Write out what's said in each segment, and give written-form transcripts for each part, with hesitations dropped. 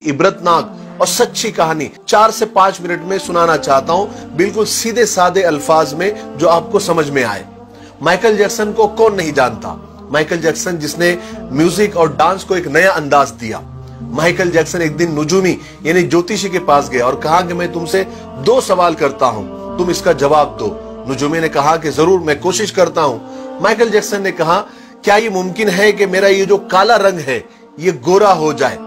इबरतनाक और सच्ची कहानी 4 से 5 मिनट में सुनाना चाहता हूं, बिल्कुल सीधे साधे अल्फाज में जो आपको समझ में आए। माइकल जैक्सन को कौन नहीं जानता? माइकल जैक्सन जिसने म्यूजिक और डांस को एक नया अंदाज दिया। माइकल जैक्सन एक दिन नुजूमी यानी ज्योतिषी के पास गया और कहा कि मैं तुमसे 2 सवाल करता हूं, तुम इसका जवाब दो। नुजूमी ने कहा कि जरूर, मैं कोशिश करता हूं। माइकल जैक्सन ने कहा, क्या ये मुमकिन है कि मेरा ये जो काला रंग है ये गोरा हो जाए?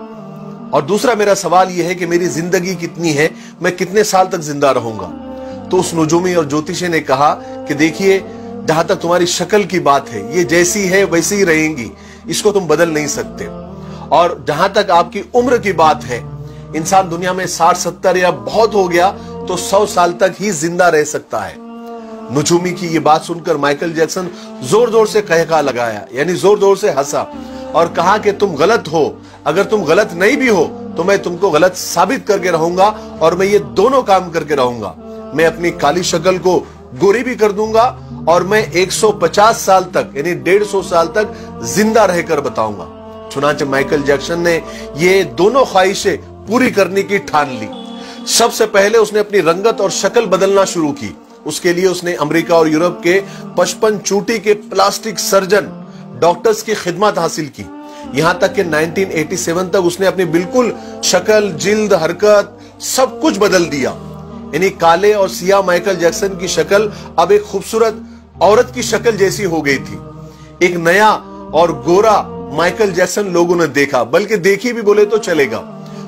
और दूसरा मेरा सवाल ये है कि मेरी जिंदगी कितनी है, मैं कितने साल तक जिंदा रहूंगा? तो उस नुजूमी और ज्योतिषी ने कहा कि देखिए, जहां तक तुम्हारी शक्ल की बात है, ये जैसी है वैसी ही रहेंगी, इसको तुम बदल नहीं सकते। और जहां तक आपकी उम्र की बात है, इंसान दुनिया में 60-70 या बहुत हो गया तो 100 साल तक ही जिंदा रह सकता है। नुजूमी की ये बात सुनकर माइकल जैक्सन जोर जोर से कहका लगाया, यानी जोर जोर से हंसा और कहा कि तुम गलत हो। अगर तुम गलत नहीं भी हो तो मैं तुमको गलत साबित करके रहूंगा, और मैं ये दोनों काम करके रहूंगा। मैं अपनी काली शक्ल को गोरी भी कर दूंगा और मैं 150 साल तक यानी 150 साल तक जिंदा रहकर बताऊंगा। चुनांचे माइकल जैक्सन ने ये दोनों ख्वाहिशें पूरी करने की ठान ली। सबसे पहले उसने अपनी रंगत और शक्ल बदलना शुरू की। उसके लिए उसने अमेरिका और यूरोप के 55 चोटी के प्लास्टिक सर्जन डॉक्टर्स की खिदमत हासिल की। यहां तक कि 1987 तक उसने अपनी बिल्कुल शक्ल, जिल्द, हरकत सब कुछ बदल दिया। यानी काले और सियाह माइकल जैक्सन की शक्ल अब एक खूबसूरत औरत की शक्ल जैसी हो गई थी। एक नया और गोरा माइकल जैक्सन लोगों ने देखा, बल्कि देखी भी बोले तो चलेगा।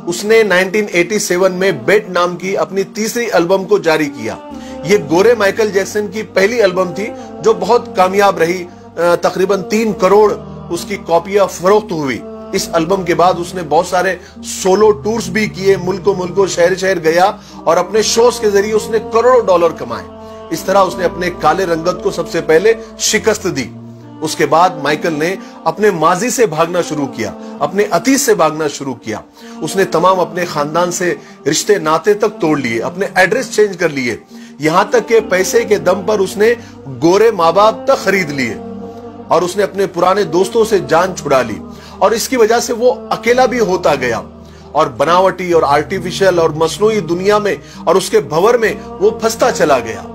उसने 1987 में बेट नाम की अपनी तीसरी एल्बम को जारी किया। यह गोरे माइकल जैक्सन की पहली एल्बम थी जो बहुत कामयाब रही। तकरीबन 3 करोड़ उसकी कॉपियां फरोख्त हुई। इस एल्बम के बाद उसने बहुत सारे सोलो टूर्स भी किए, मुल्कों मुल्कों, शहर शहर गया और अपने शोज के जरिए उसने करोड़ों डॉलर कमाए। इस तरह उसने अपने काले रंगत को सबसे पहले शिकस्त दी। उसके बाद माइकल ने अपने माजी से भागना शुरू किया, अपने अतीत से भागना शुरू किया। उसने तमाम अपने खानदान से रिश्ते नाते तक तोड़ लिए, अपने एड्रेस चेंज कर लिए, यहां तक कि पैसे के दम पर उसने गोरे माँ बाप तक खरीद लिए और उसने अपने पुराने दोस्तों से जान छुड़ा ली। और इसकी वजह से वो अकेला भी होता गया और बनावटी और आर्टिफिशियल और मसनूई दुनिया में और उसके भंवर में वो फंसता चला गया।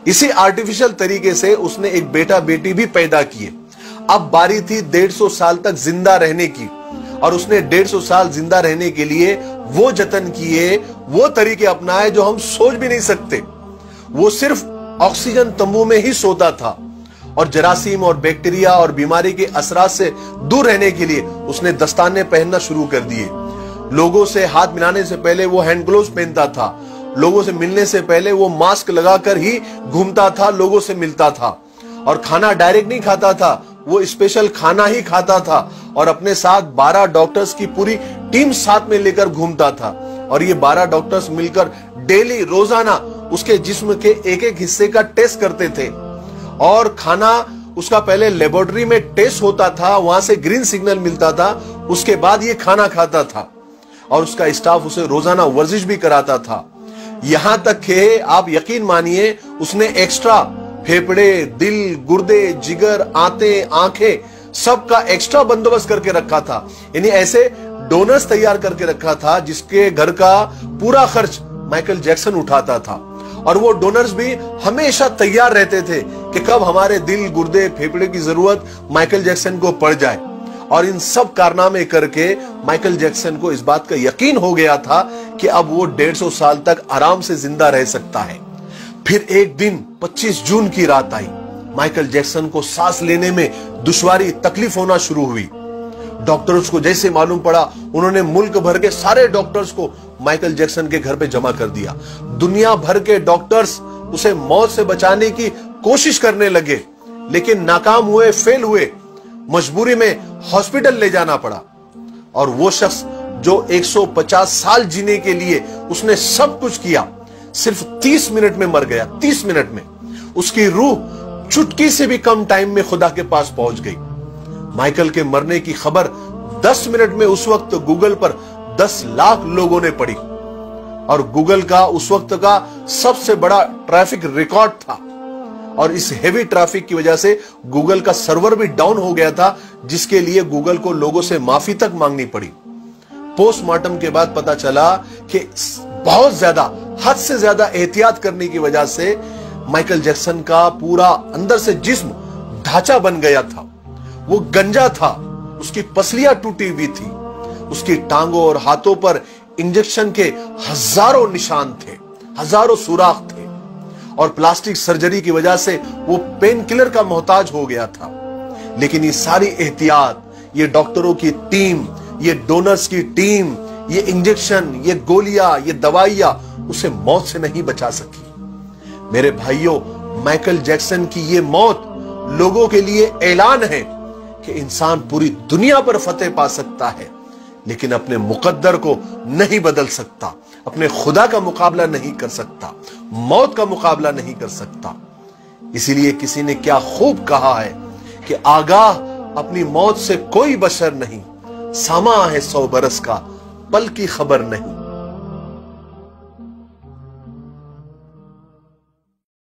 इसी आर्टिफिशियल तरीके से उसने एक बेटा बेटी भी पैदा किए। अब बारी थी 150 साल तक जिंदा रहने की, और उसने 150 साल जिंदा रहने के लिए वो जतन किए, वो तरीके अपनाए जो हम सोच भी नहीं सकते। वो सिर्फ ऑक्सीजन तंबू में ही सोता था और जरासीम और बैक्टीरिया और बीमारी के असरात से दूर रहने के लिए उसने दस्ताने पहनना शुरू कर दिए। लोगों से हाथ मिलाने से पहले वो हैंड ग्लोव्स पहनता था। लोगों से मिलने से पहले वो मास्क लगाकर ही घूमता था, लोगों से मिलता था। और खाना डायरेक्ट नहीं खाता था, वो स्पेशल खाना ही खाता था। और अपने साथ 12 डॉक्टर्स की पूरी टीम साथ में लेकर घूमता था। और ये 12 डॉक्टर्स मिलकर डेली, रोजाना उसके जिस्म के एक एक हिस्से का टेस्ट करते थे। और खाना उसका पहले लेबोरेटरी में टेस्ट होता था, वहां से ग्रीन सिग्नल मिलता था, उसके बाद ये खाना खाता था। और उसका स्टाफ उसे रोजाना वर्जिश भी कराता था। यहां तक कि आप यकीन मानिए, उसने एक्स्ट्रा फेफड़े, दिल, गुर्दे, जिगर, आंखें सबका एक्स्ट्रा बंदोबस्त करके रखा था। यानी ऐसे डोनर्स तैयार करके रखा था जिसके घर का पूरा खर्च माइकल जैक्सन उठाता था। और वो डोनर्स भी हमेशा तैयार रहते थे कि कब हमारे दिल, गुर्दे, फेफड़े की जरूरत माइकल जैक्सन को पड़ जाए। और इन सब कारनामे करके माइकल जैक्सन को इस बात का यकीन हो गया था कि अब वो 150 साल तक आराम से जिंदा रह सकता है। फिर एक दिन 25 जून की रात आई। माइकल जैक्सन को सांस लेने में दुश्वारी, तकलीफ होना शुरू हुई। डॉक्टर्स को जैसे मालूम पड़ा, उन्होंने मुल्क भर के सारे डॉक्टर्स को माइकल जैक्सन के घर पे जमा कर दिया। दुनिया भर के डॉक्टर्स उसे मौत से बचाने की कोशिश करने लगे, लेकिन नाकाम हुए, फेल हुए। मजबूरी में हॉस्पिटल ले जाना पड़ा। और वो शख्स जो 150 साल जीने के लिए उसने सब कुछ किया, सिर्फ 30 मिनट में मर गया। 30 मिनट में उसकी रूह चुटकी से भी कम टाइम में खुदा के पास पहुंच गई। माइकल के मरने की खबर 10 मिनट में उस वक्त गूगल पर 10 लाख लोगों ने पढ़ी। और गूगल का उस वक्त का सबसे बड़ा ट्रैफिक रिकॉर्ड था। और इस हेवी ट्रैफिक की वजह से गूगल का सर्वर भी डाउन हो गया था, जिसके लिए गूगल को लोगों से माफी तक मांगनी पड़ी। पोस्टमार्टम के बाद पता चला कि बहुत ज्यादा, हद से ज्यादा एहतियात करने की वजह से माइकल जैक्सन का पूरा अंदर से जिस्म ढांचा बन गया था। वो गंजा था, उसकी पसलियां टूटी हुई थी, उसकी टांगों और हाथों पर इंजेक्शन के हजारों निशान थे, हजारों सुराख थे, और प्लास्टिक सर्जरी की वजह से वो पेन किलर का मोहताज हो गया था। लेकिन ये सारी एहतियात, ये डॉक्टरों की टीम, ये डोनर्स की टीम, ये इंजेक्शन, ये गोलियां, ये दवाइयां उसे मौत से नहीं बचा सकी। मेरे भाइयों, माइकल जैक्सन की ये मौत लोगों के लिए ऐलान है कि इंसान पूरी दुनिया पर फतेह पा सकता है, लेकिन अपने मुकद्दर को नहीं बदल सकता, अपने खुदा का मुकाबला नहीं कर सकता, मौत का मुकाबला नहीं कर सकता। इसीलिए किसी ने क्या खूब कहा है कि आगाह अपनी मौत से कोई बशर नहीं, सामा है 100 बरस का, पल की खबर नहीं।